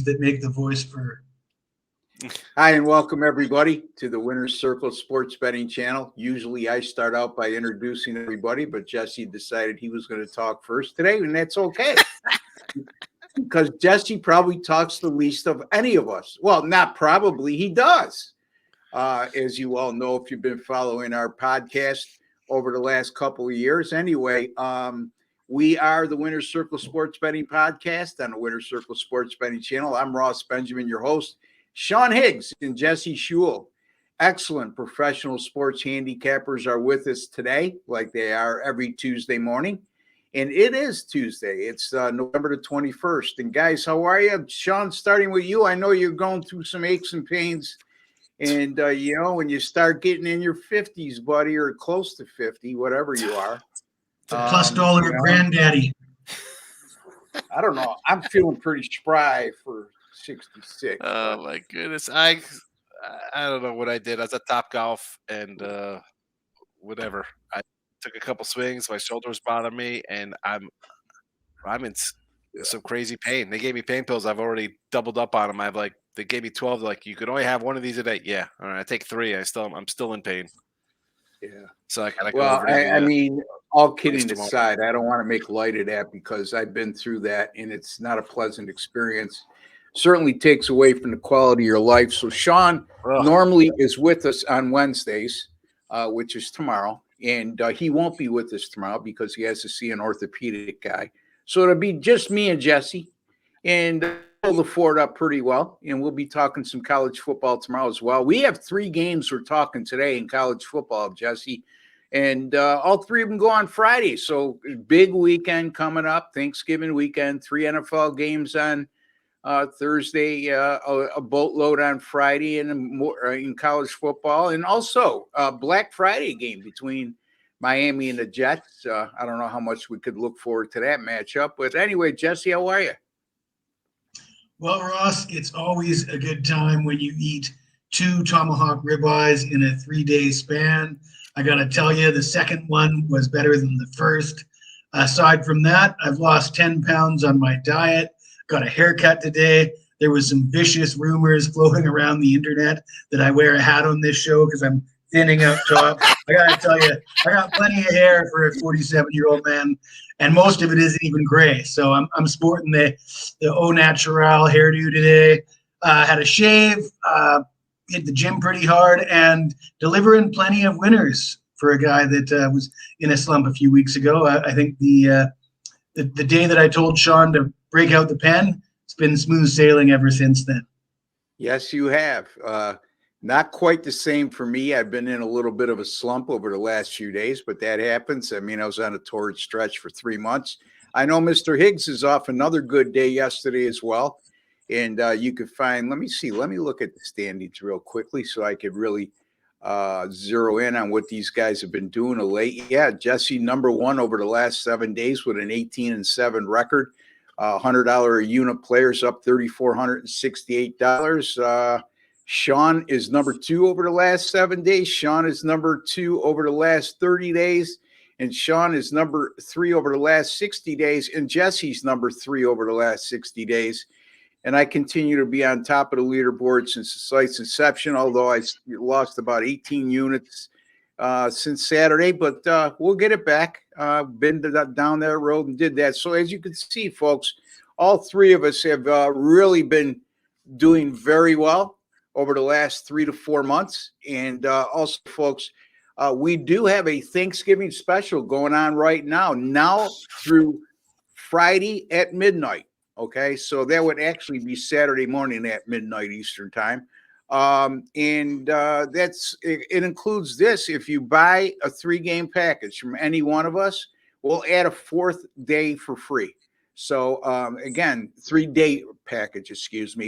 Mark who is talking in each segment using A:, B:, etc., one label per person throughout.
A: tones that make the voice purr.
B: Hi, and welcome everybody to the Winner's Circle Sports Betting Channel. Usually I start out by introducing everybody, but Jesse decided he was going to talk first today, and that's okay. Because Jesse probably talks the least of any of us. Well, not probably, he does. As you all know, if you've been following our podcast over the last couple of years. Anyway, we are the Winner's Circle Sports Betting Podcast on the Winner's Circle Sports Betting Channel. I'm Ross Benjamin, your host. Sean Higgs and Jesse Schule, excellent professional sports handicappers, are with us today, like they are every Tuesday morning. And it is Tuesday. It's November the 21st. And guys, how are you? Sean, starting with you, I know you're going through some aches and pains. And, when you start getting in your 50s, buddy, or close to 50, whatever you are.
A: The plus dollar granddaddy.
B: I don't know. I'm feeling pretty spry for 66.
C: Oh my goodness. I don't know what I did. I was at Topgolf and whatever. I took a couple swings, my shoulders bother me, and I'm in some crazy pain. They gave me pain pills. I've already doubled up on them. They gave me 12, like you could only have one of these a day. Yeah. All right, I take 3. I'm still in pain.
B: Yeah.
C: So I gotta go
B: well,
C: over
B: I mean, all kidding aside, I don't want to make light of that because I've been through that and it's not a pleasant experience. Certainly takes away from the quality of your life. So Sean normally is with us on Wednesdays, which is tomorrow. And he won't be with us tomorrow because he has to see an orthopedic guy. So it'll be just me and Jesse. And we'll afford up pretty well. And we'll be talking some college football tomorrow as well. We have 3 games we're talking today in college football, Jesse. And all 3 of them go on Friday. So big weekend coming up, Thanksgiving weekend, 3 NFL games on Thursday, a boatload on Friday, and more in college football, and also a Black Friday game between Miami and the Jets. I don't know how much we could look forward to that matchup, but anyway, Jesse, how are you?
A: Well, Ross, it's always a good time when you eat 2 tomahawk ribeyes in a 3-day span. I got to tell you, the second one was better than the first. Aside from that, I've lost 10 pounds on my diet. Got a haircut today. There was some vicious rumors floating around the internet that I wear a hat on this show because I'm thinning up top. I got to tell you, I got plenty of hair for a 47-year-old man, and most of it isn't even gray. So I'm sporting the au natural hairdo today. Had a shave, hit the gym pretty hard, and delivering plenty of winners for a guy that was in a slump a few weeks ago. I think the day that I told Sean to break out the pen, it's been smooth sailing ever since then.
B: Yes, you have. Not quite the same for me. I've been in a little bit of a slump over the last few days, but that happens. I mean, I was on a torrid stretch for 3 months. I know Mr. Higgs is off another good day yesterday as well. And you could find, let me look at the standings real quickly so I could really zero in on what these guys have been doing of late. Yeah, Jesse, number 1 over the last 7 days with an 18-7 record. $100 a unit players up $3,468. Sean is number 2 over the last 7 days. Sean is number 2 over the last 30 days. And Sean is number 3 over the last 60 days. And Jesse's number 3 over the last 60 days. And I continue to be on top of the leaderboard since the site's inception, although I lost about 18 units since Saturday, but we'll get it back. Been down that road and did that. So as you can see, folks, all 3 of us have really been doing very well over the last 3 to 4 months. And also, folks, we do have a Thanksgiving special going on right now through Friday at midnight. Okay, so that would actually be Saturday morning at midnight Eastern time. And it includes this. If you buy a 3-game package from any one of us, we'll add a 4th day for free. So again, 3-day package,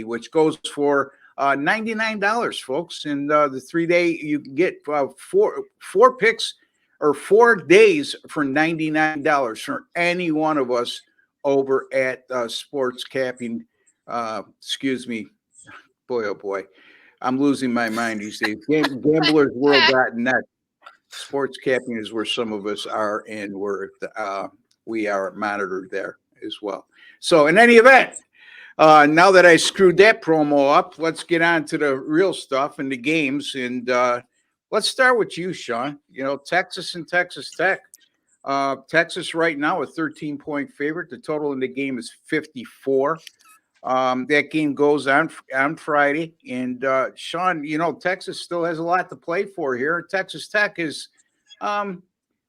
B: which goes for $99, folks. And the 3-day, you can get four picks or 4 days for $99 for any one of us over at Sports Capping. Boy, oh boy. I'm losing my mind these days. Gamblersworld.net. Sports Capping is where some of us are, and we are monitored there as well. So in any event, Now that I screwed that promo up, let's get on to the real stuff and the games. And let's start with you, Sean. You know, Texas and Texas Tech. Texas right now a 13-point favorite. The total in the game is 54. That game goes on Friday. And Sean, you know, Texas still has a lot to play for here. Texas Tech is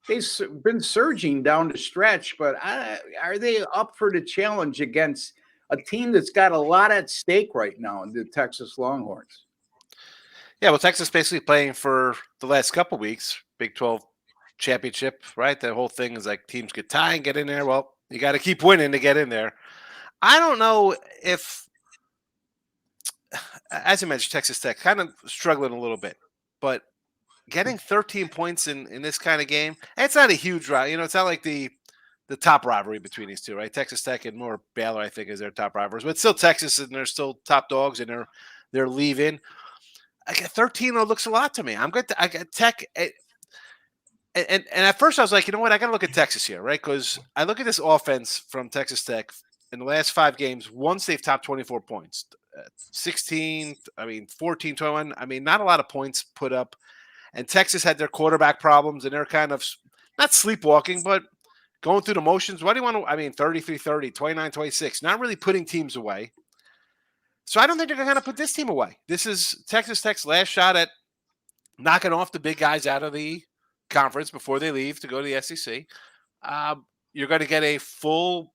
B: they've been surging down the stretch, but are they up for the challenge against a team that's got a lot at stake right now in the Texas Longhorns?
C: Yeah, well, Texas basically playing for the last couple weeks, Big 12 championship, right? The whole thing is like teams get tied and get in there. Well, you got to keep winning to get in there. I don't know if, as you mentioned, Texas Tech kind of struggling a little bit, but getting 13 points in this kind of game, it's not a huge rivalry. You know, it's not like the top rivalry between these two, right? Texas Tech and more Baylor, I think, is their top rivals, but still Texas, and they're still top dogs, and they're leaving. I get 13 looks a lot to me. I got Tech, and at first I was like, you know what, I got to look at Texas here, right? Because I look at this offense from Texas Tech in the last 5 games. Once they've topped 24 points, 16, 14, 21. Not a lot of points put up. And Texas had their quarterback problems, and they're kind of not sleepwalking, but going through the motions. What do you want to, 33-30, 29-26, not really putting teams away. So I don't think they're going to put this team away. This is Texas Tech's last shot at knocking off the big guys out of the conference before they leave to go to the SEC. You're going to get a full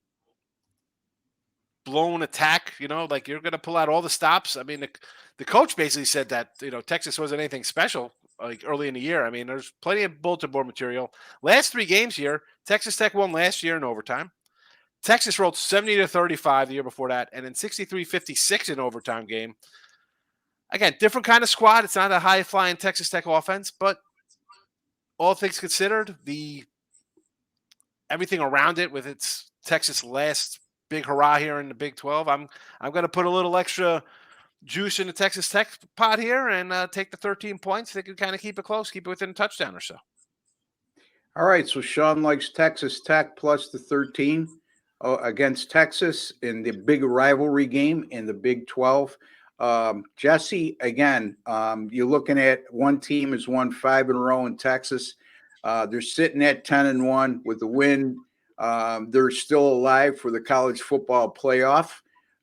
C: blown attack, you know, like you're going to pull out all the stops. The coach basically said that, you know, Texas wasn't anything special like early in the year. There's plenty of bulletin board material. Last 3 games here, Texas Tech won last year in overtime. Texas rolled 70-35 the year before that, and then 63-56 in overtime game. Again, different kind of squad. It's not a high-flying Texas Tech offense, but all things considered, everything around it with its Texas last big hurrah here in the Big 12, I'm going to put a little extra juice in the Texas Tech pot here and take the 13 points. They can kind of keep it close, keep it within a touchdown or so.
B: All right, so Sean likes Texas Tech plus the 13 against Texas in the big rivalry game in the Big 12. Jesse, again, you're looking at one team has won 5 in a row in Texas. They're sitting at 10-1 with the win. They're still alive for the college football playoff,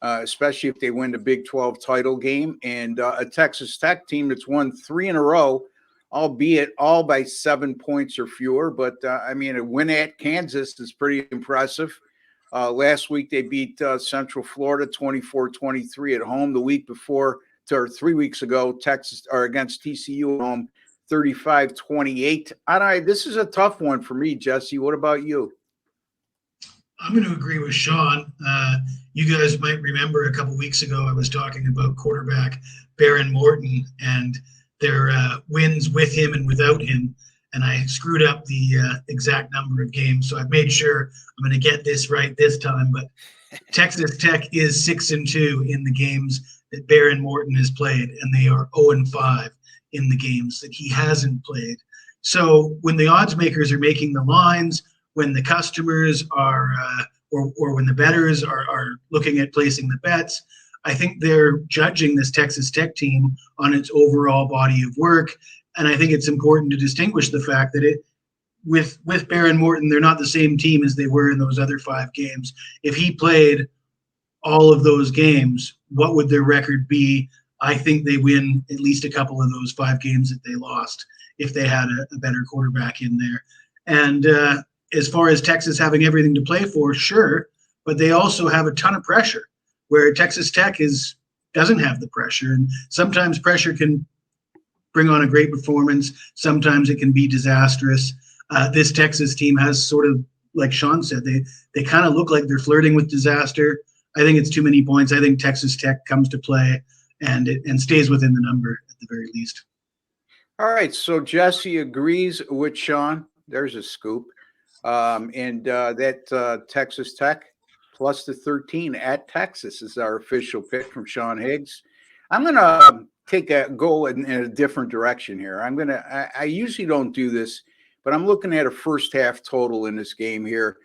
B: especially if they win the Big 12 title game. And a Texas Tech team that's won 3 in a row, albeit all by 7 points or fewer. But, a win at Kansas is pretty impressive. Last week, they beat Central Florida 24-23 at home. The week before, or 3 weeks ago, Texas or against TCU at home, 35-28. This is a tough one for me, Jesse. What about you?
A: I'm going to agree with Sean. You guys might remember a couple weeks ago I was talking about quarterback Baron Morton and their wins with him and without him, and I screwed up the exact number of games. So I've made sure I'm going to get this right this time. But Texas Tech is 6-2 in the games that Baron Morton has played, and they are 0-5 in the games that he hasn't played. So when the odds makers are making the lines, when the customers are or when the bettors are looking at placing the bets, I think they're judging this Texas Tech team on its overall body of work. And I think it's important to distinguish the fact that with Baron Morton, they're not the same team as they were in those other 5 games. If he played all of those games, what would their record be? I think they win at least a couple of those 5 games that they lost if they had a better quarterback in there. And as far as Texas having everything to play for, sure, but they also have a ton of pressure, where Texas Tech doesn't have the pressure. And sometimes pressure can bring on a great performance. Sometimes it can be disastrous. This Texas team has sort of, like Sean said, they kind of look like they're flirting with disaster. I think it's too many points. I think Texas Tech comes to play and stays within the number at the very least.
B: All right, so Jesse agrees with Sean. There's a scoop. That Texas Tech plus the 13 at Texas is our official pick from Sean Higgs. I'm going to take a goal in a different direction here. I usually don't do this, but I'm looking at a first half total in this game here.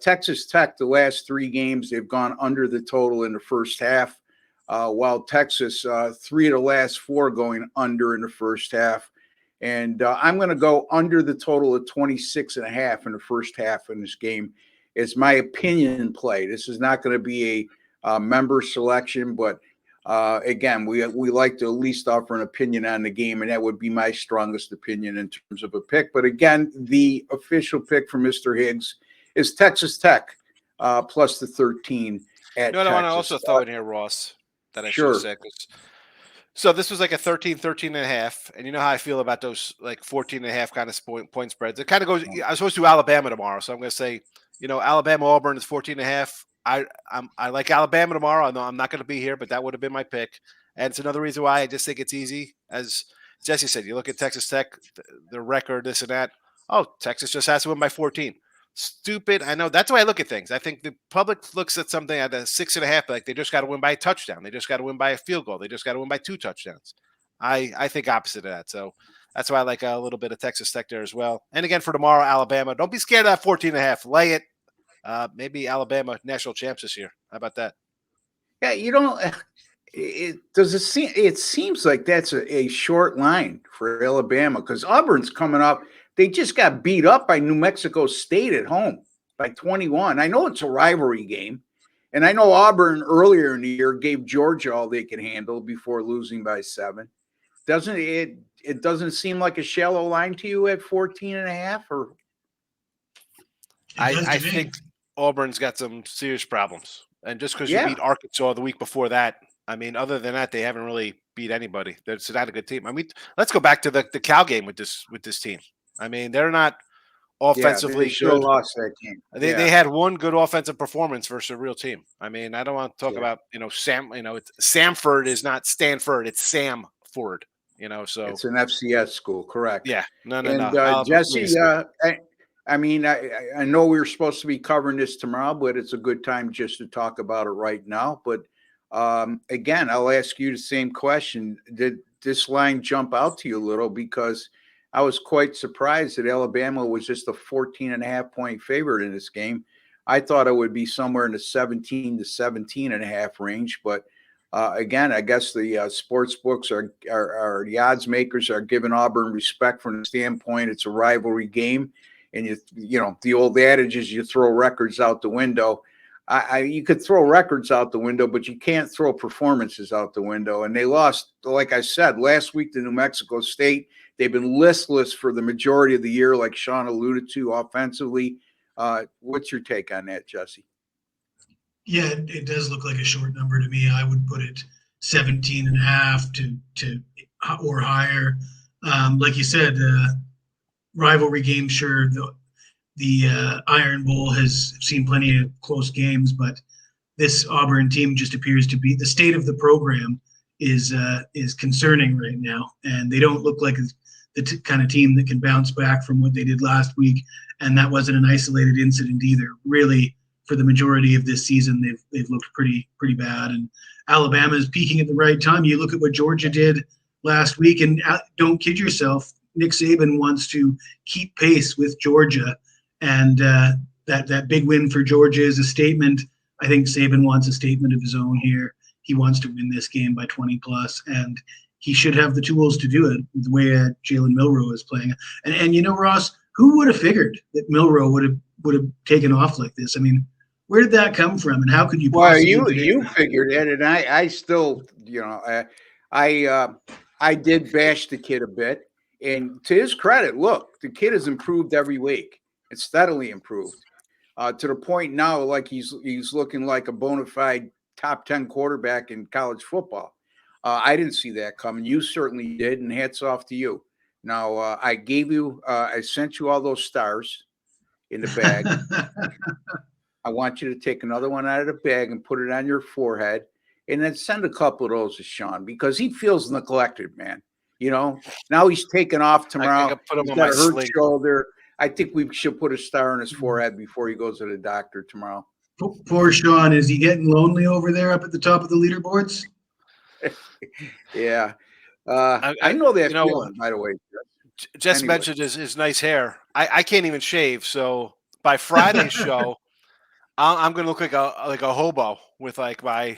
B: Texas Tech, the last 3 games, they've gone under the total in the first half, while Texas, 3 of the last 4 going under in the first half. And I'm going to go under the total of 26.5 in the first half in this game. It's my opinion play. This is not going to be a member selection, but again, we like to at least offer an opinion on the game, and that would be my strongest opinion in terms of a pick. But again, the official pick for Mr. Higgs is Texas Tech plus the 13 at
C: I want to
B: Texas.
C: also throw in here, Ross, that I should
B: Sure.
C: have said. So this was like a 13 and a half. And you know how I feel about those like 14 and a half kind of point spreads. It kind of goes, I was supposed to do Alabama tomorrow. So I'm going to say, Alabama Auburn is 14 and a half. I like Alabama tomorrow. I know I'm not going to be here, but that would have been my pick. And it's another reason why I just think it's easy. As Jesse said, you look at Texas Tech, the record, this and that. Oh, Texas just has to win by 14. Stupid. I know. That's the way I look at things. I think the public looks at something at a 6.5, like they just got to win by a touchdown. They just got to win by a field goal. They just got to win by 2 touchdowns. I think opposite of that. So that's why I like a little bit of Texas Tech there as well. And again, for tomorrow, Alabama. Don't be scared of that 14.5. Lay it. Maybe Alabama national champs this year. How about that?
B: Yeah, it seems like that's a short line for Alabama, because Auburn's coming up. They just got beat up by New Mexico State at home by 21. I know it's a rivalry game, and I know Auburn earlier in the year gave Georgia all they could handle before losing by 7. Doesn't it? It doesn't seem like a shallow line to you at 14.5, or?
C: I think Auburn's got some serious problems, and just because you beat Arkansas the week before that, I mean, other than that, they haven't really beat anybody. It's not a good team. I mean, let's go back to the Cal game with this team. I mean, they're not offensively
B: they sure
C: good.
B: lost that game.
C: They had one good offensive performance versus a real team. I mean, I don't want to talk about Sam. It's Samford is not Stanford. It's Samford. So
B: it's an FCS school, correct?
C: Yeah, no.
B: Jesse, I mean, I know we were supposed to be covering this tomorrow, but it's a good time just to talk about it right now. But again, I'll ask you the same question. Did this line jump out to you a little? Because I was quite surprised that Alabama was just a 14.5 point favorite in this game. I thought it would be somewhere in the 17 to 17.5 range. But again, I guess the sports books are the odds makers are giving Auburn respect from the standpoint it's a rivalry game. And the old adage is you throw records out the window. You could throw records out the window, but you can't throw performances out the window. And they lost, like I said, last week to New Mexico State. They've been listless for the majority of the year, like Sean alluded to, offensively. What's your take on that, Jesse?
A: Yeah, it does look like a short number to me. I would put it 17.5 to or higher. Like you said, rivalry game, sure. The Iron Bowl has seen plenty of close games, but this Auburn team just appears to be, the state of the program is concerning right now, and they don't look like the kind of team that can bounce back from what they did last week. And that wasn't an isolated incident either. Really, for the majority of this season, they've looked pretty bad. And Alabama is peaking at the right time. You look at what Georgia did last week, and don't kid yourself, Nick Saban wants to keep pace with Georgia. And that big win for Georgia is a statement. I think Saban wants a statement of his own here. He wants to win this game by 20 plus, and he should have the tools to do it the way Jalen Milroe is playing. And Ross, who would have figured that Milroe would have taken off like this? I mean, where did that come from, and how could you possibly?
B: Well, you figured it, and I still, I did bash the kid a bit. And to his credit, look, the kid has improved every week. It's steadily improved to the point now, like he's looking like a bona fide top 10 quarterback in college football. I didn't see that coming. You certainly did, and hats off to you. Now, I sent you all those stars in the bag. I want you to take another one out of the bag and put it on your forehead, and then send a couple of those to Sean, because he feels neglected, man. Now he's taking off tomorrow. He's got a hurt shoulder. I think we should put a star on his forehead before he goes to the doctor tomorrow.
A: Poor Sean. Is he getting lonely over there up at the top of the leaderboards?
B: Yeah. I know that feeling, by the way.
C: Jess mentioned his nice hair. I can't even shave, so by Friday's show, I'm going to look like a hobo with like my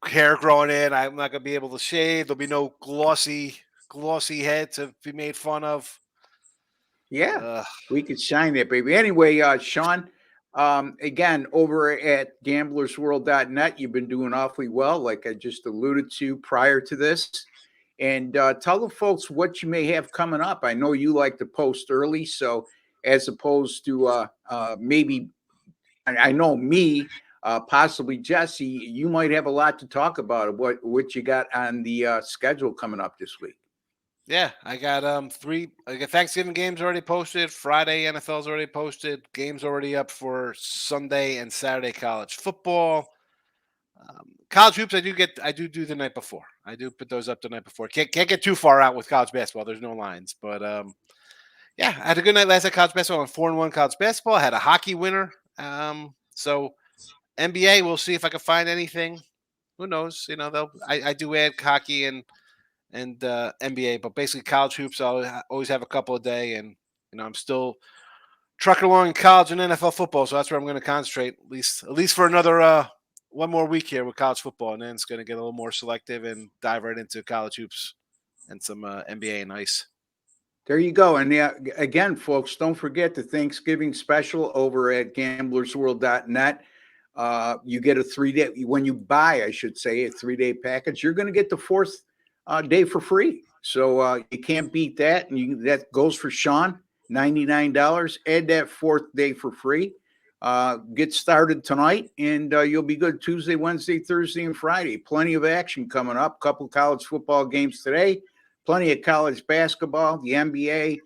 C: hair growing in. I'm not going to be able to shave. There'll be no glossy head to be made fun of.
B: Yeah, we could shine that, baby. Anyway, Sean, again, over at gamblersworld.net, you've been doing awfully well, like I just alluded to prior to this. And tell the folks what you may have coming up. I know you like to post early, so as opposed to maybe, I know me, possibly Jesse, you might have a lot to talk about. What you got on the schedule coming up this week?
C: Yeah, I got I got Thanksgiving games already posted. Friday NFL's already posted. Games already up for Sunday and Saturday college football. College hoops, I do the night before. I do put those up the night before. Can't get too far out with college basketball. There's no lines, but yeah, I had a good night last night. College basketball, on 4-1 college basketball. I had a hockey winner. So NBA, we'll see if I can find anything. Who knows? You know, I do add hockey and NBA, but basically college hoops, I'll always have a couple a day, and I'm still trucking along in college and NFL football, so that's where I'm going to concentrate at least for another one more week here with college football, and then it's going to get a little more selective and dive right into college hoops and some NBA and ice.
B: There you go. And yeah, again, folks, don't forget the Thanksgiving special over at gamblersworld.net. You get a 3-day, when you buy, I should say, a 3-day package, you're going to get the 4th day for free. So you can't beat that. And that goes for Sean, $99. Add that 4th day for free. Get started tonight, and you'll be good Tuesday, Wednesday, Thursday, and Friday. Plenty of action coming up. Couple college football games today. Plenty of college basketball, the NBA,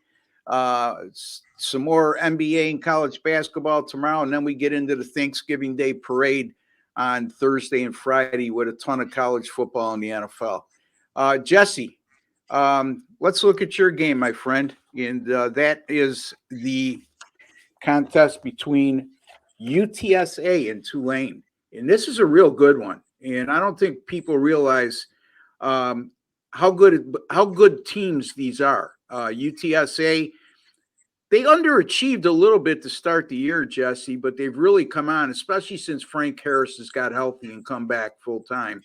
B: some more NBA and college basketball tomorrow, and then we get into the Thanksgiving Day parade on Thursday and Friday with a ton of college football in the NFL. Jesse, let's look at your game, my friend, and that is the contest between UTSA and Tulane. And this is a real good one, and I don't think people realize how good teams these are. UTSA, they underachieved a little bit to start the year, Jesse, but they've really come on, especially since Frank Harris has got healthy and come back full time.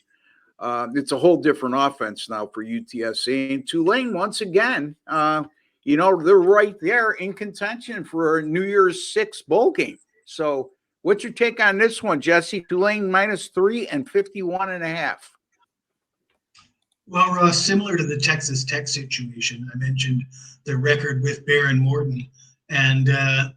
B: It's a whole different offense now for UTSA. And Tulane, once again, they're right there in contention for a New Year's 6 bowl game. So what's your take on this one, Jesse? Tulane -3 and 51.5.
A: Well, Ross, similar to the Texas Tech situation, I mentioned the record with Baron Morton. And,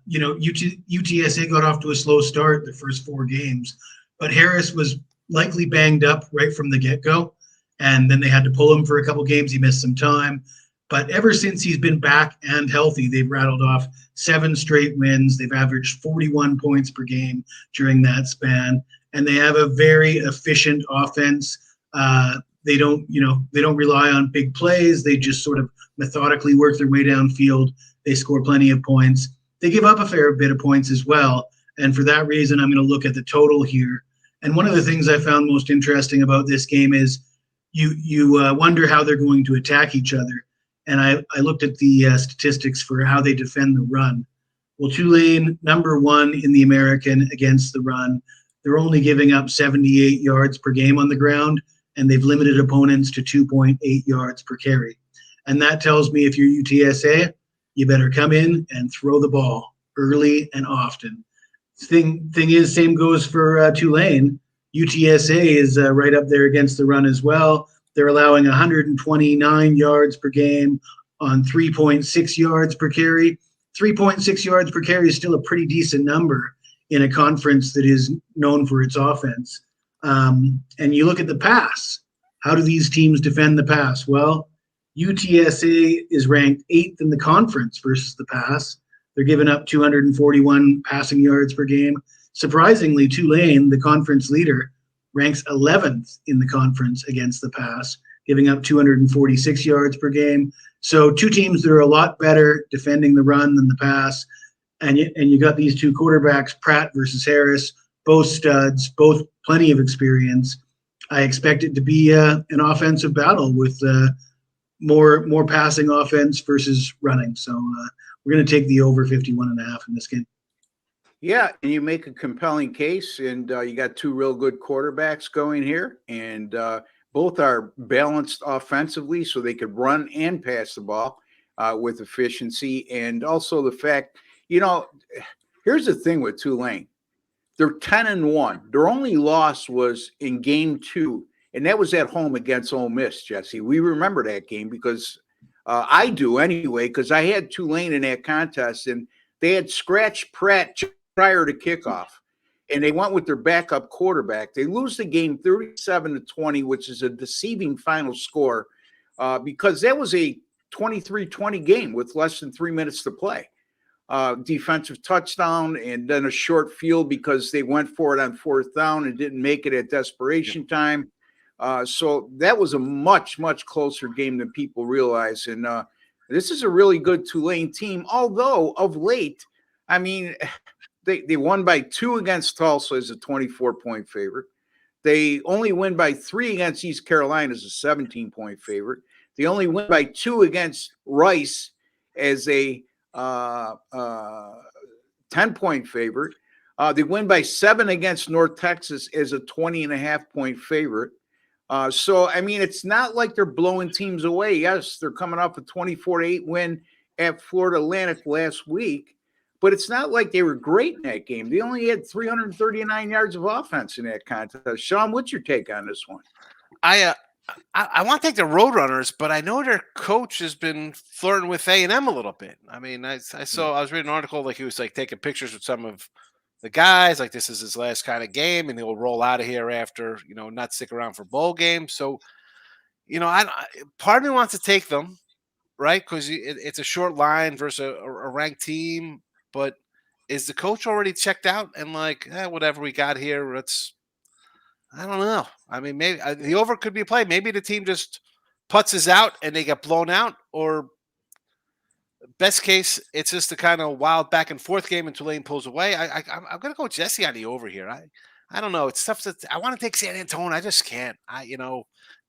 A: UTSA got off to a slow start the first 4 games, but Harris was likely banged up right from the get-go. And then they had to pull him for a couple games. He missed some time. But ever since he's been back and healthy, they've rattled off 7 straight wins. They've averaged 41 points per game during that span. And they have a very efficient offense. They don't rely on big plays. They just sort of methodically work their way downfield. They score plenty of points. They give up a fair bit of points as well. And for that reason, I'm going to look at the total here. And one of the things I found most interesting about this game is you wonder how they're going to attack each other. And I looked at the statistics for how they defend the run. Well, Tulane, number 1 in the American against the run. They're only giving up 78 yards per game on the ground, and they've limited opponents to 2.8 yards per carry. And that tells me if you're UTSA, you better come in and throw the ball early and often. Thing is, same goes for Tulane. UTSA is right up there against the run as well. They're allowing 129 yards per game on 3.6 yards per carry. 3.6 yards per carry is still a pretty decent number in a conference that is known for its offense. And you look at the pass. How do these teams defend the pass? Well, UTSA is ranked 8th in the conference versus the pass. They're giving up 241 passing yards per game. Surprisingly, Tulane, the conference leader, ranks 11th in the conference against the pass, giving up 246 yards per game. So 2 teams that are a lot better defending the run than the pass. And you got these 2 quarterbacks, Pratt versus Harris, both studs, both plenty of experience. I expect it to be an offensive battle with more passing offense versus running. So we're going to take the over 51.5 in this game.
B: Yeah, and you make a compelling case, and you got two real good quarterbacks going here, and both are balanced offensively, so they could run and pass the ball with efficiency. And also the fact, here's the thing with Tulane. They're 10-1. Their only loss was in game 2, and that was at home against Ole Miss, Jesse. We remember that game because I do anyway, because I had Tulane in that contest, and they had scratched Pratt prior to kickoff, and they went with their backup quarterback. They lose the game 37-20, which is a deceiving final score because that was a 23-20 game with less than 3 minutes to play. Defensive touchdown and then a short field because they went for it on 4th down and didn't make it at desperation time. So that was a much, much closer game than people realize. And this is a really good Tulane team, although of late, I mean, they won by 2 against Tulsa as a 24-point favorite. They only win by 3 against East Carolina as a 17-point favorite. They only win by 2 against Rice as a 10-point favorite. They win by 7 against North Texas as a 20.5-point favorite. So, I mean, it's not like they're blowing teams away. Yes, they're coming off a 24-8 win at Florida Atlantic last week, but it's not like they were great in that game. They only had 339 yards of offense in that contest. Sean, what's your take on this one?
C: I want to take the Roadrunners, but I know their coach has been flirting with A&M a little bit. I mean, I was reading an article like he was like taking pictures with some of the guys, like this is his last kind of game, and he'll roll out of here after, not stick around for bowl games. So, part of me wants to take them, right? Because it's a short line versus a ranked team. But is the coach already checked out and like, whatever we got here, I don't know. I mean, maybe the over could be a play. Maybe the team just putzes out and they get blown out, or best case, it's just a kind of wild back and forth game and Tulane pulls away. I'm going to go Jesse on the over here. I don't know. It's tough I want to take San Antonio. I just can't.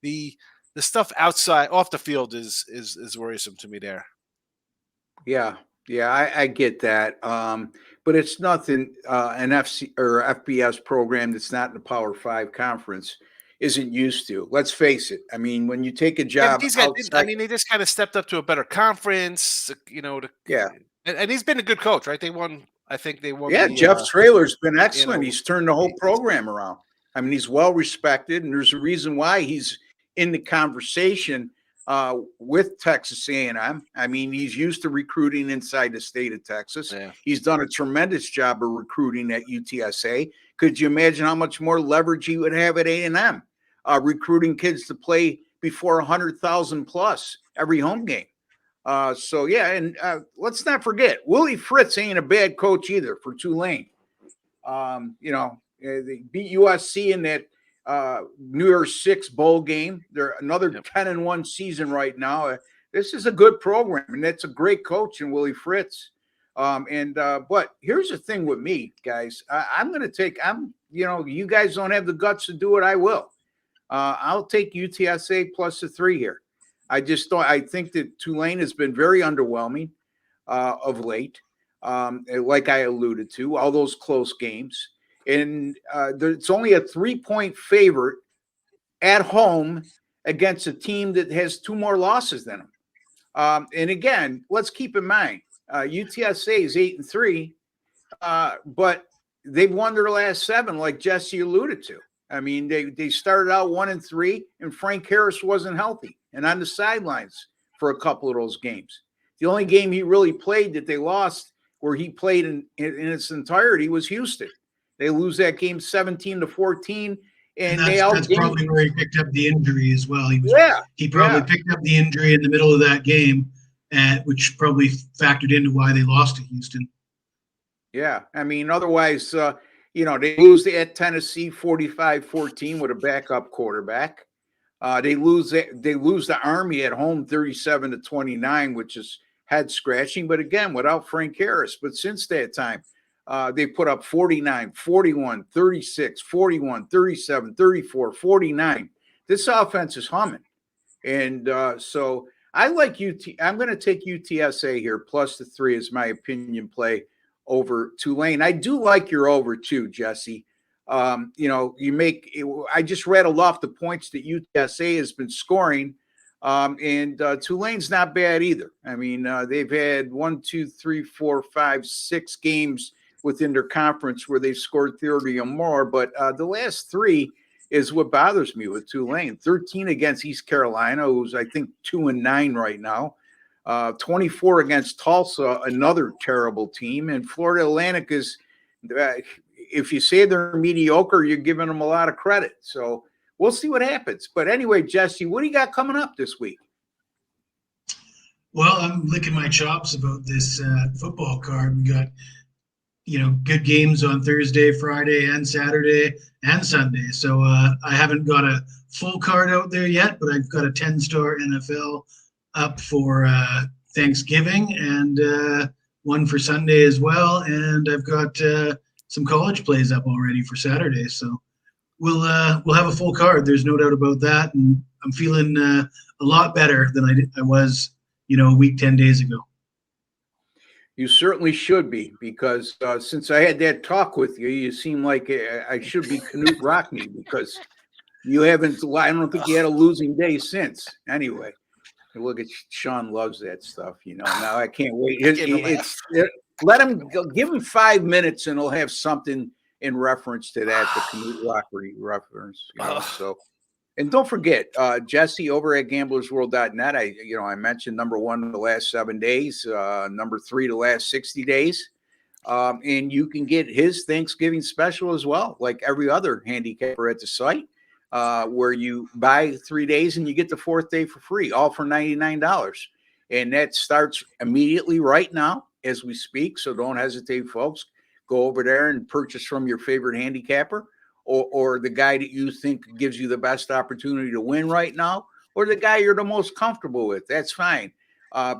C: The stuff outside off the field is worrisome to me there.
B: Yeah, I get that. But it's nothing an FC or FBS program that's not in the Power 5 conference isn't used to. Let's face it. I mean, when you take a job,
C: they just kind of stepped up to a better conference, and he's been a good coach, right? They won. Yeah,
B: Jeff Traylor's been excellent. He's turned the whole program around. I mean, he's well respected, and there's a reason why he's in the conversation with Texas A&M. I mean, he's used to recruiting inside the state of Texas. Yeah. He's done a tremendous job of recruiting at UTSA. Could you imagine how much more leverage he would have at A&M, recruiting kids to play before 100,000 plus every home game? So, yeah, and let's not forget, Willie Fritz ain't a bad coach either for Tulane. They beat USC in that New Year's Six bowl game. They're another 10-1 season right now. This is a good program, and that's a great coach in Willie Fritz. But here's the thing with me, guys. I'm going to take. You guys don't have the guts to do it. I will. I'll take UTSA plus the 3 here. I think that Tulane has been very underwhelming of late, like I alluded to, all those close games. And it's only a 3-point favorite at home against a team that has 2 more losses than them. And again, let's keep in mind, UTSA is 8-3, but they've won their last 7, like Jesse alluded to. I mean, they started out 1-3, and Frank Harris wasn't healthy and on the sidelines for a couple of those games. The only game he really played that they lost, where he played in its entirety, was Houston. They lose that game 17-14, and
A: that's probably where he picked up the injury as well. He probably picked up the injury in the middle of that game, which probably factored into why they lost to Houston.
B: Yeah, I mean, otherwise, they lose at Tennessee 45-14 with a backup quarterback. They lose the Army at home 37-29, which is head scratching. But again, without Frank Harris. But since that time, they put up 49, 41, 36, 41, 37, 34, 49. This offense is humming. And so I like I'm going to take UTSA here plus the 3 as my opinion play over Tulane. I do like your over too, Jesse. I just rattled off the points that UTSA has been scoring. And Tulane's not bad either. I mean, they've had 6 games within their conference where they've scored 30 or more. But the last 3 is what bothers me with Tulane. 13 against East Carolina, who's I think 2-9 right now. 24 against Tulsa, another terrible team. And Florida Atlantic is, if you say they're mediocre, you're giving them a lot of credit. So we'll see what happens. But anyway, Jesse, what do you got coming up this week?
A: Well, I'm licking my chops about this football card. We got, good games on Thursday, Friday, and Saturday and Sunday. So I haven't got a full card out there yet, but I've got a 10-star NFL up for Thanksgiving and one for Sunday as well. And I've got some college plays up already for Saturday. So we'll have a full card. There's no doubt about that. And I'm feeling a lot better than I was, a week, 10 days ago.
B: You certainly should be, because since I had that talk with you, you seem like I should be Knute Rockne, because you haven't, I don't think you had a losing day since. Anyway, look at Sean loves that stuff, Now I can't wait. Let him go, give him 5 minutes and he'll have something in reference to that, the Knute Rockne reference. So. And don't forget, Jesse over at gamblersworld.net. I mentioned number 1 the last 7 days, number 3 the last 60 days. And you can get his Thanksgiving special as well, like every other handicapper at the site, where you buy 3 days and you get the 4th day for free, all for $99. And that starts immediately right now as we speak. So don't hesitate, folks. Go over there and purchase from your favorite handicapper. Or the guy that you think gives you the best opportunity to win right now, or the guy you're the most comfortable with. That's fine,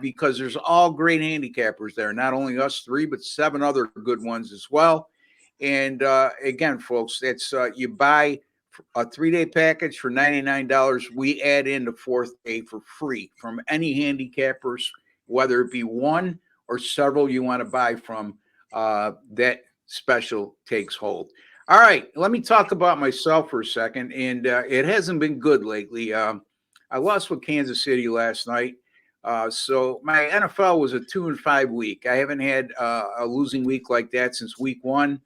B: because there's all great handicappers there, not only us 3, but 7 other good ones as well. And again, folks, that's you buy a 3-day package for $99. We add in the 4th day for free from any handicappers, whether it be one or several you want to buy from. That special takes hold. All right, let me talk about myself for a second, and it hasn't been good lately. I lost with Kansas City last night, so my NFL was a 2-5 week. I haven't had a losing week like that since week 1,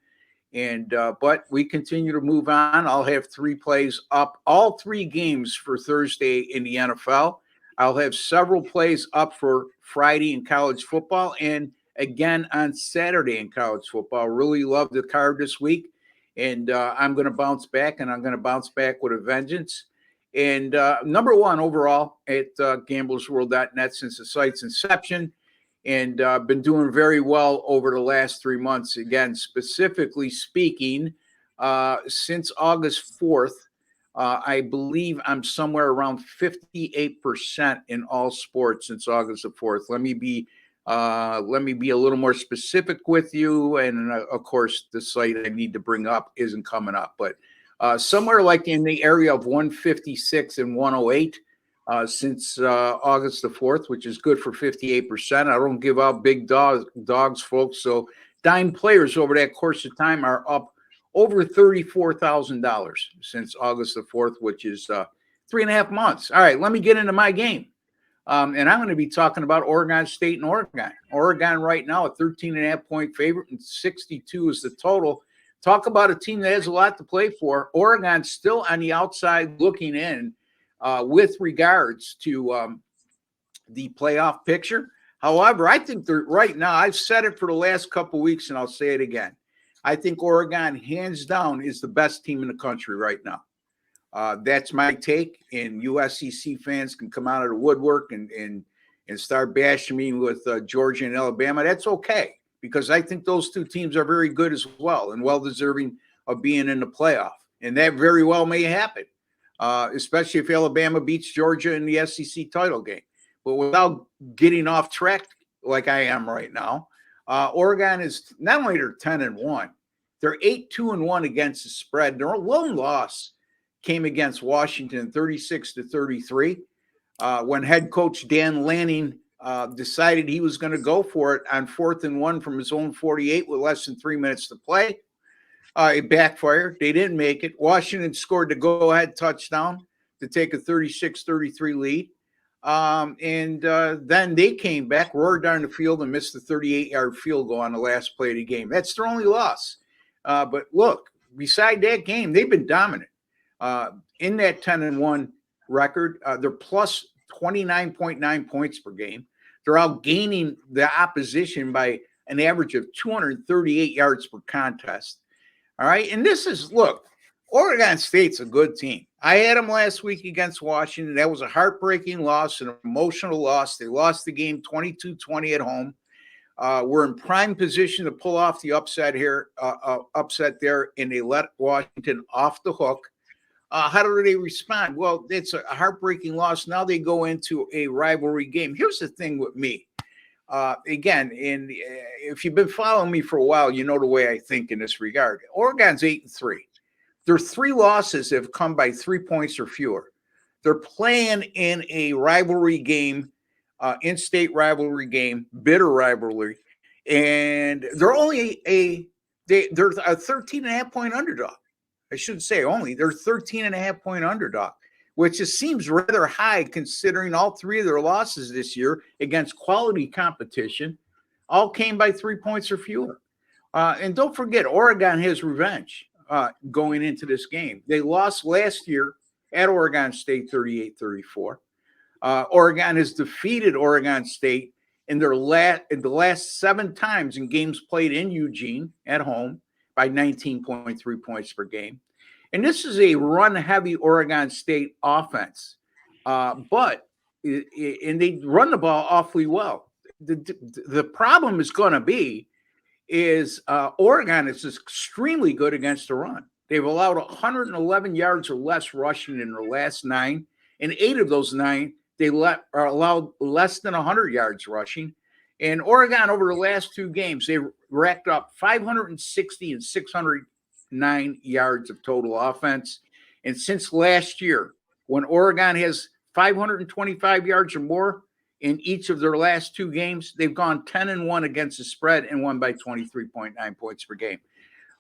B: and but we continue to move on. I'll have 3 plays up, all 3 games for Thursday in the NFL. I'll have several plays up for Friday in college football, and again on Saturday in college football. Really love the card this week. And I'm going to bounce back, and I'm going to bounce back with a vengeance. And number 1 overall at gamblersworld.net since the site's inception, and been doing very well over the last 3 months. Again, specifically speaking, since August 4th, I believe I'm somewhere around 58% in all sports since August the 4th. Let me be a little more specific with you. And of course, the site I need to bring up isn't coming up, but somewhere like in the area of 156 and 108 since August the 4th, which is good for 58%. I don't give out big dogs, folks. So dime players over that course of time are up over $34,000 since August the 4th, which is 3.5 months. All right, let me get into my game. And I'm going to be talking about Oregon State and Oregon. Oregon right now, a 13.5-point favorite, and 62 is the total. Talk about a team that has a lot to play for. Oregon still on the outside looking in with regards to the playoff picture. However, I think they're right now, I've said it for the last couple of weeks, and I'll say it again. I think Oregon, hands down, is the best team in the country right now. That's my take, and USCC fans can come out of the woodwork and start bashing me with Georgia and Alabama. That's okay, because I think those 2 teams are very good as well and well-deserving of being in the playoff. And that very well may happen, especially if Alabama beats Georgia in the SEC title game. But without getting off track like I am right now, Oregon is not only they're 10-1, they're 8-2-1 against the spread. Their lone loss came against Washington 36-33. when head coach Dan Lanning decided he was going to go for it on 4th and 1 from his own 48 with less than 3 minutes to play. It backfired. They didn't make it. Washington scored the go-ahead touchdown to take a 36-33 lead. Then they came back, roared down the field, and missed the 38-yard field goal on the last play of the game. That's their only loss. But look, beside that game, they've been dominant. In that 10-1 record, they're plus 29.9 points per game. They're outgaining the opposition by an average of 238 yards per contest. All right. And this is, look, Oregon State's a good team. I had them last week against Washington. That was a heartbreaking loss, an emotional loss. They lost the game 22-20 at home. We're in prime position to pull off the upset here, upset there, and they let Washington off the hook. How do they respond? Well, it's a heartbreaking loss. Now they go into a rivalry game. Here's the thing with me. Again, if you've been following me for a while, you know the way I think in this regard. Oregon's 8-3. Their 3 losses have come by 3 points or fewer. They're playing in a rivalry game, in-state rivalry game, bitter rivalry, and they're only they're a 13.5-point underdog. I shouldn't say only. They're 13.5-point underdog, which just seems rather high considering all 3 of their losses this year against quality competition all came by 3 points or fewer. And don't forget, Oregon has revenge going into this game. They lost last year at Oregon State 38-34. Oregon has defeated Oregon State in the last 7 times in games played in Eugene at home by 19.3 points per game. And this is a run-heavy Oregon State offense. But they run the ball awfully well. The problem is going to be Oregon is extremely good against the run. They've allowed 111 yards or less rushing in their last 9. In 8 of those 9, they allowed less than 100 yards rushing. And Oregon, over the last 2 games, they racked up 560 and 609 yards of total offense. And since last year, when Oregon has 525 yards or more in each of their last 2 games, they've gone 10-1 against the spread and won by 23.9 points per game.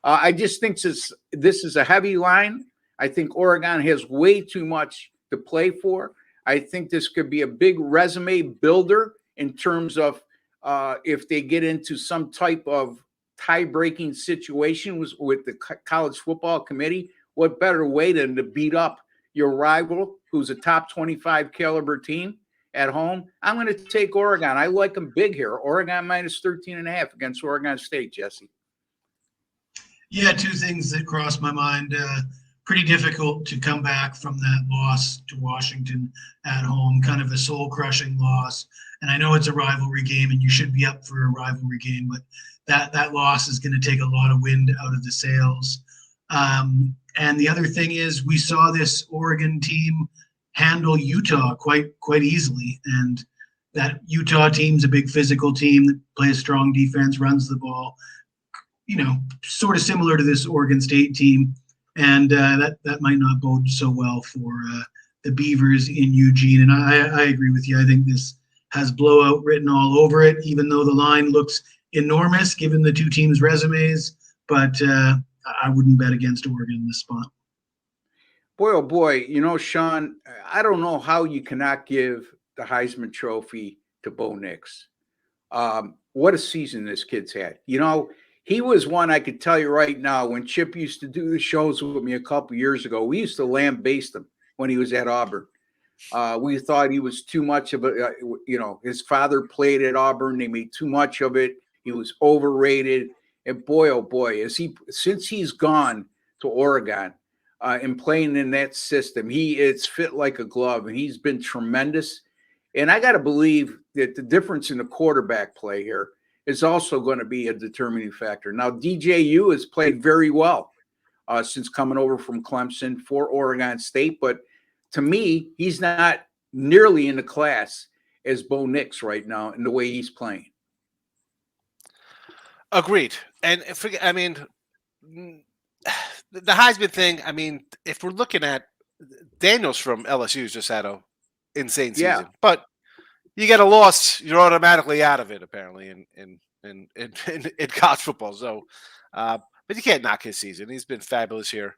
B: I just think this is a heavy line. I think Oregon has way too much to play for. I think this could be a big resume builder in terms of if they get into some type of tie-breaking situation with the college football committee. What better way than to beat up your rival, who's a top 25 caliber team at home? I'm going to take Oregon. I like them big here. Oregon minus 13.5 against Oregon State, Jesse.
A: Yeah, 2 things that crossed my mind. Pretty difficult to come back from that loss to Washington at home, kind of a soul-crushing loss. And I know it's a rivalry game, and you should be up for a rivalry game, but that loss is going to take a lot of wind out of the sails. And the other thing is, we saw this Oregon team handle Utah quite easily, and that Utah team's a big physical team that plays strong defense, runs the ball, sort of similar to this Oregon State team. And that might not bode so well for the Beavers in Eugene. And I agree with you. I think this has blowout written all over it, even though the line looks enormous given the 2 teams' resumes. But I wouldn't bet against Oregon in this spot.
B: Boy, oh boy, Sean, I don't know how you cannot give the Heisman Trophy to Bo Nix. What a season this kid's had. He was one, I could tell you right now, when Chip used to do the shows with me a couple years ago, we used to lambaste him when he was at Auburn. We thought he was too much of his father played at Auburn. They made too much of it. He was overrated. And boy, oh boy, since he's gone to Oregon and playing in that system, it's fit like a glove, and he's been tremendous. And I got to believe that the difference in the quarterback play here is also going to be a determining factor. Now, DJU has played very well since coming over from Clemson for Oregon State, but to me, he's not nearly in the class as Bo Nix right now in the way he's playing.
C: Agreed. And the Heisman thing, if we're looking at Daniels from LSU just had a insane
B: Yeah.
C: season. But you get a loss, you're automatically out of it, apparently, in college football. So, but you can't knock his season. He's been fabulous here.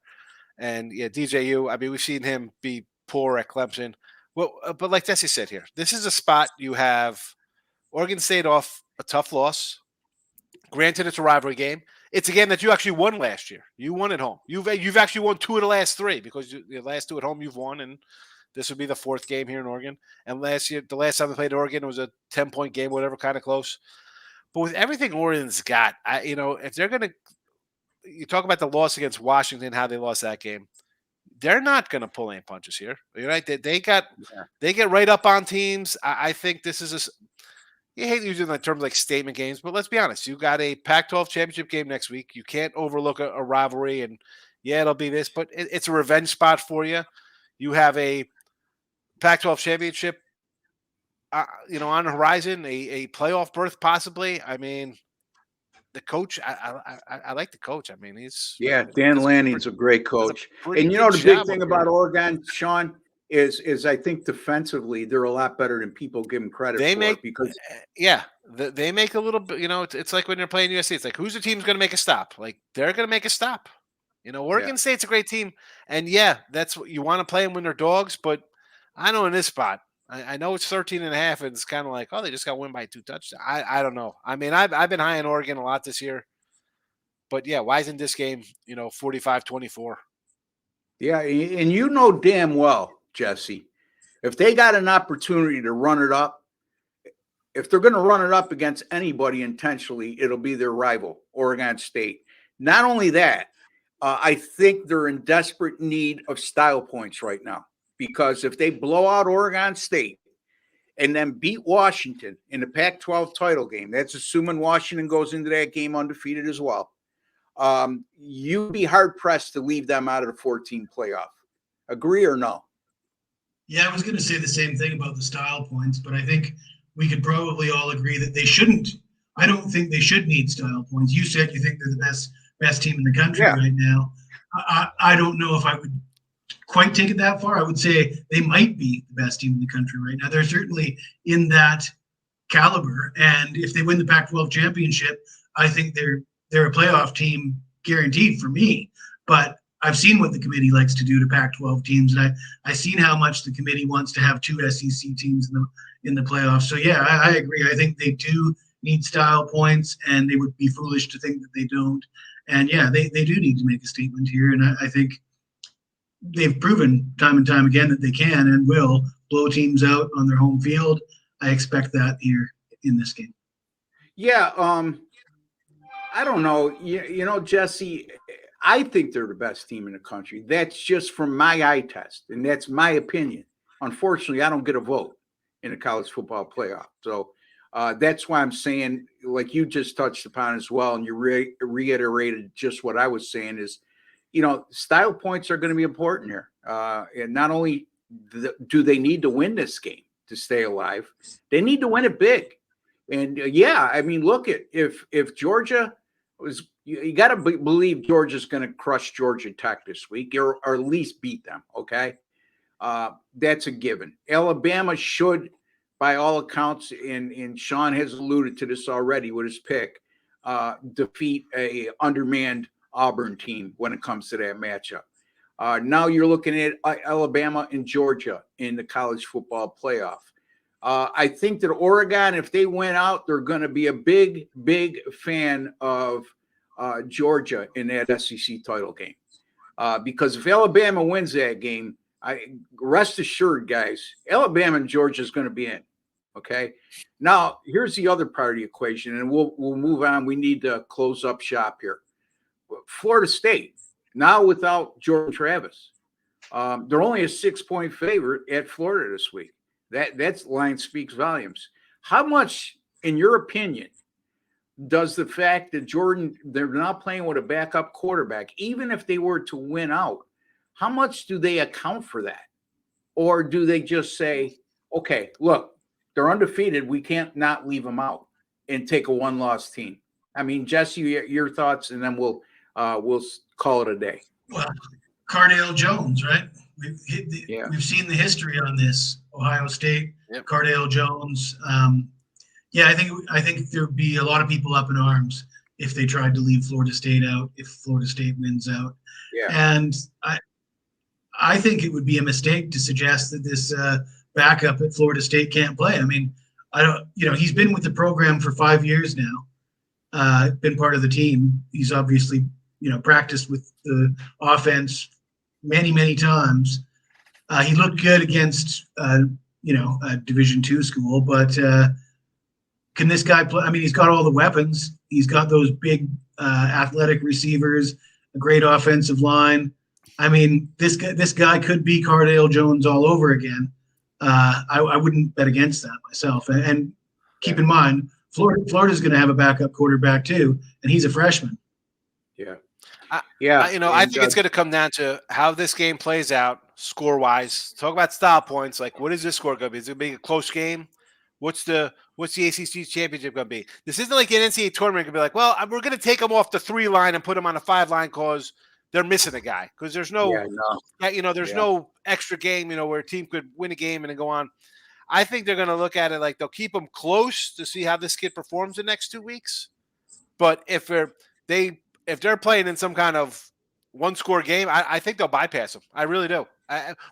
C: And yeah, DJU, I mean, we've seen him be poor at Clemson. Well, but like Jesse said here, this is a spot you have Oregon State off a tough loss. Granted, it's a rivalry game. It's a game that you actually won last year. You won at home. You've actually won 2 of the last 3 because the last 2 at home you've won, and this would be the 4th game here in Oregon. And last year, the last time they played Oregon, it was a 10-point game, whatever, kind of close. But with everything Oregon's got, if they're going to, you talk about the loss against Washington, how they lost that game. They're not going to pull any punches here. Right? They get right up on teams. I think this is you hate using the terms like statement games, but let's be honest. You got a Pac-12 championship game next week. You can't overlook a rivalry, and yeah, it'll be this, but it's a revenge spot for you. You have a Pac-12 championship, on the horizon, a playoff berth possibly. I mean, the coach, I like the coach. I mean,
B: Dan Lanning's a great coach. And the big thing about Oregon, Sean, is I think defensively they're a lot better than people give them credit for. Because
C: they make a little bit. It's like when you're playing USC. It's like, who's the team's going to make a stop? Like, they're going to make a stop. Oregon State's a great team, and that's what you want to play them when they're dogs. But I know in this spot, I know it's 13.5, and it's kind of like, oh, they just got win by 2 touchdowns. I don't know. I mean, I've been high on Oregon a lot this year, but why isn't this game 45-24?
B: Yeah, and damn well, Jesse, if they got an opportunity to run it up, if they're going to run it up against anybody intentionally, it'll be their rival, Oregon State. Not only that, I think they're in desperate need of style points right now, because if they blow out Oregon State and then beat Washington in the Pac-12 title game, that's assuming Washington goes into that game undefeated as well, you'd be hard-pressed to leave them out of the 14 playoff. Agree or no?
A: Yeah, I was going to say the same thing about the style points, but I think we could probably all agree that they shouldn't. I don't think they should need style points. You said you think they're the best team in the country right now. I don't know if I would quite take it that far. I would say they might be the best team in the country right now. They're certainly in that caliber, and if they win the Pac-12 championship, I think they're a playoff team guaranteed for me. But I've seen what the committee likes to do to Pac-12 teams, and I've seen how much the committee wants to have 2 SEC teams in the playoffs. So yeah, I agree. I think they do need style points, and they would be foolish to think that they don't. And yeah, they do need to make a statement here, and I think they've proven time and time again that they can and will blow teams out on their home field. I expect that here in this game.
B: Yeah, I don't know. Jesse, I think they're the best team in the country. That's just from my eye test, and that's my opinion. Unfortunately, I don't get a vote in the college football playoff. So that's why I'm saying, like you just touched upon as well, and you reiterated just what I was saying is, style points are going to be important here. And not only do they need to win this game to stay alive, they need to win it big. And I mean, look at if Georgia was, you got to believe Georgia's going to crush Georgia Tech this week, or at least beat them. Okay, that's a given. Alabama should, by all accounts, and Sean has alluded to this already with his pick, defeat a undermanned Auburn team when it comes to that matchup. Now you're looking at Alabama and Georgia in the college football playoff. I think that Oregon, if they win out, they're going to be a big, big fan of Georgia in that SEC title game. Because if Alabama wins that game, rest assured, guys, Alabama and Georgia is going to be in. Okay. Now, here's the other part of the equation, and we'll move on. We need to close up shop here. Florida State, now without Jordan Travis, they're only a 6-point favorite at Florida this week. That line speaks volumes. How much, in your opinion, does the fact that they're not playing with a backup quarterback, even if they were to win out, how much do they account for that? Or do they just say, okay, look, they're undefeated, we can't not leave them out and take a one-loss team? I mean, Jesse, your thoughts, and then we'll call it a day.
A: Well, Cardale Jones, right? we've seen the history on this. Ohio State,
C: Yep.
A: Cardale Jones. Yeah, I think there'd be a lot of people up in arms if they tried to leave Florida State out, if Florida State wins out.
B: Yeah.
A: And I think it would be a mistake to suggest that this backup at Florida State can't play. I mean, he's been with the program for 5 years now, been part of the team. He's obviously, practiced with the offense many, many times. He looked good against, a Division II school, but can this guy play? I mean, he's got all the weapons. He's got those big athletic receivers, a great offensive line. I mean, this guy could be Cardale Jones all over again. I wouldn't bet against that myself. And keep in mind, Florida's going to have a backup quarterback too, and he's a freshman.
B: Yeah.
C: I think it's going to come down to how this game plays out score-wise. Talk about style points. Like, what is this score going to be? Is it going to be a close game? What's the ACC championship going to be? This isn't like an NCAA tournament. Going to be like, well, we're going to take them off the 3 line and put them on a 5 line because they're missing a guy. Because there's no extra game, where a team could win a game and then go on. I think they're going to look at it like they'll keep them close to see how this kid performs the next 2 weeks. But if they're playing in some kind of 1-score game, I think they'll bypass them. I really do.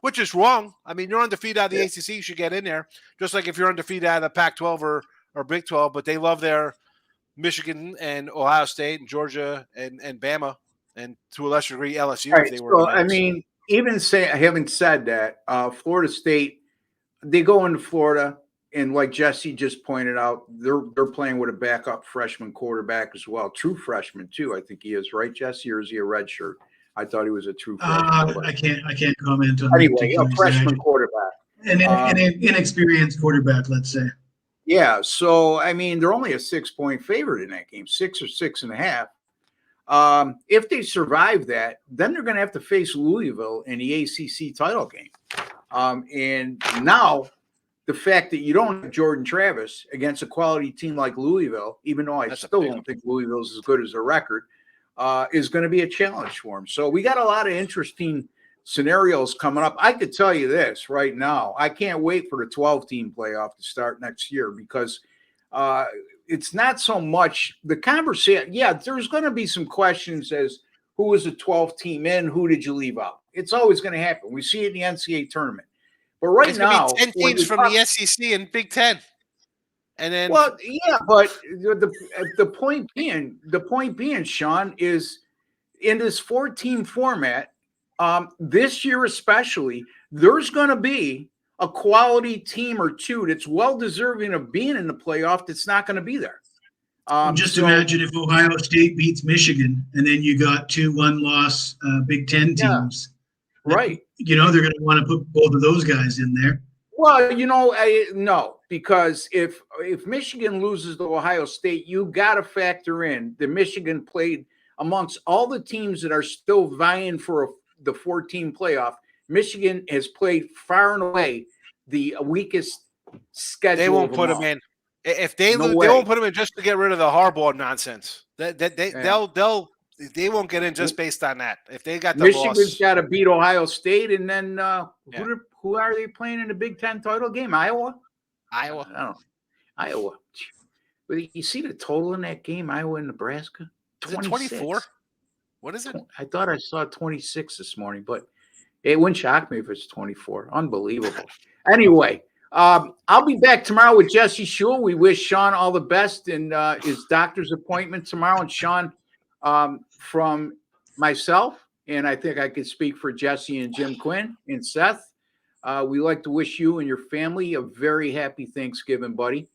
C: Which is wrong. I mean, you're undefeated out of the ACC. You should get in there. Just like if you're undefeated out of the Pac-12 or Big 12. But they love their Michigan and Ohio State and Georgia and Bama and to a lesser degree LSU.
B: Right,
C: if they were.
B: I mean, having said that, Florida State, they go into Florida. And like Jesse just pointed out, they're playing with a backup freshman quarterback as well. True freshman too, I think he is, right, Jesse? Or is he a red shirt? I thought he was a true freshman.
A: I can't comment on
B: anyway. A freshman quarterback,
A: an inexperienced quarterback, let's say.
B: Yeah. So I mean, they're only a 6-point favorite in that game, 6 or 6.5. If they survive that, then they're going to have to face Louisville in the ACC title game. And now, the fact that you don't have Jordan Travis against a quality team like Louisville, even though I still don't think Louisville's as good as their record, is going to be a challenge for him. So we got a lot of interesting scenarios coming up. I could tell you this right now. I can't wait for the 12-team playoff to start next year because it's not so much the conversation. Yeah, there's going to be some questions as who was the 12th team in, who did you leave out? It's always going to happen. We see it in the NCAA tournament. But right now,
C: 10 teams from the SEC and Big Ten, and then
B: but the point being, Sean, is in this 4-team format, this year especially, there's going to be a quality team or two that's well deserving of being in the playoff. That's not going to be there.
A: Just imagine if Ohio State beats Michigan, and then you got 2 1-loss Big Ten teams.
B: Right.
A: They're going to want to put both of those guys in there.
B: Well, no, because if Michigan loses to Ohio State, you got to factor in that Michigan played amongst all the teams that are still vying for the 4-team playoff. Michigan has played far and away the weakest schedule.
C: They won't put them in. If they lose, they won't put them in just to get rid of the Harbaugh nonsense. They won't get in just based on that. If they got the
B: Michigan's got to beat Ohio State, and then who are they playing in the Big Ten title game? Iowa. I don't know. Iowa. But you see the total in that game, Iowa and Nebraska?
C: 24. What is it?
B: I thought I saw 26 this morning, but it wouldn't shock me if it's 24. Unbelievable. Anyway, I'll be back tomorrow with Jesse Schule. We wish Sean all the best in his doctor's appointment tomorrow, and Sean. From myself, and I think I could speak for Jesse and Jim Quinn and Seth, we like to wish you and your family a very happy Thanksgiving, buddy.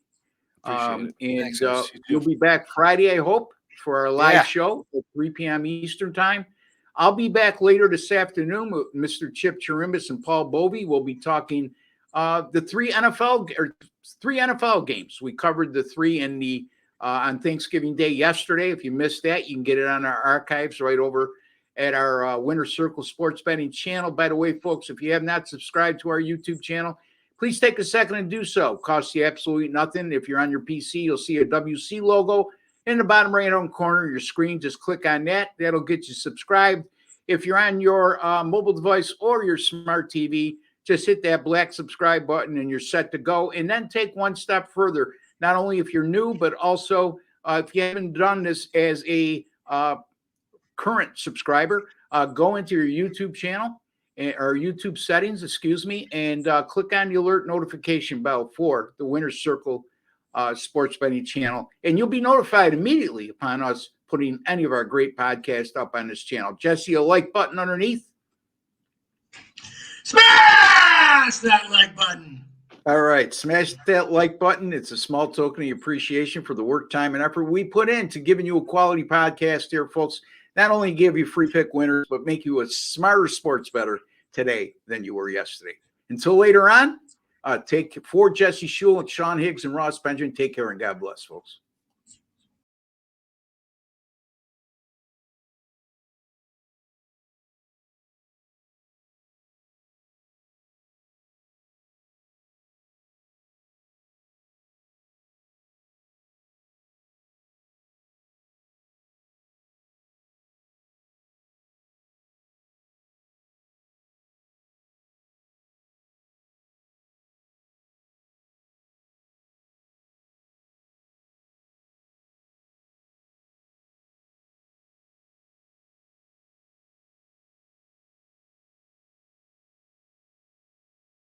B: And thanks, you'll be back Friday, I hope, for our live show at 3 p.m. Eastern time. I'll be back later this afternoon with Mr. Chip Chirimbus and Paul Bovey. We'll be talking the 3 NFL games. We covered the 3 in the on Thanksgiving Day yesterday. If you missed that, you can get it on our archives right over at our Winner Circle Sports Betting channel. By the way, folks, if you have not subscribed to our YouTube channel, please take a second and do so. It costs you absolutely nothing. If you're on your PC, you'll see a WC logo in the bottom right-hand corner of your screen. Just click on that. That'll get you subscribed. If you're on your mobile device or your smart TV, just hit that black subscribe button and you're set to go. And then take one step further. Not only if you're new, but also if you haven't done this as a current subscriber, go into your YouTube channel or YouTube settings, and click on the alert notification bell for the Winner's Circle sports betting channel. And you'll be notified immediately upon us putting any of our great podcasts up on this channel. Jesse, a like button underneath.
A: Smash that like button.
B: All right, smash that like button. It's a small token of appreciation for the work, time, and effort we put into giving you a quality podcast here, folks. Not only give you free pick winners, but make you a smarter sports bettor today than you were yesterday. Until later on, for Jesse Schule, Sean Higgs, and Ross Benjamin, take care and God bless, folks.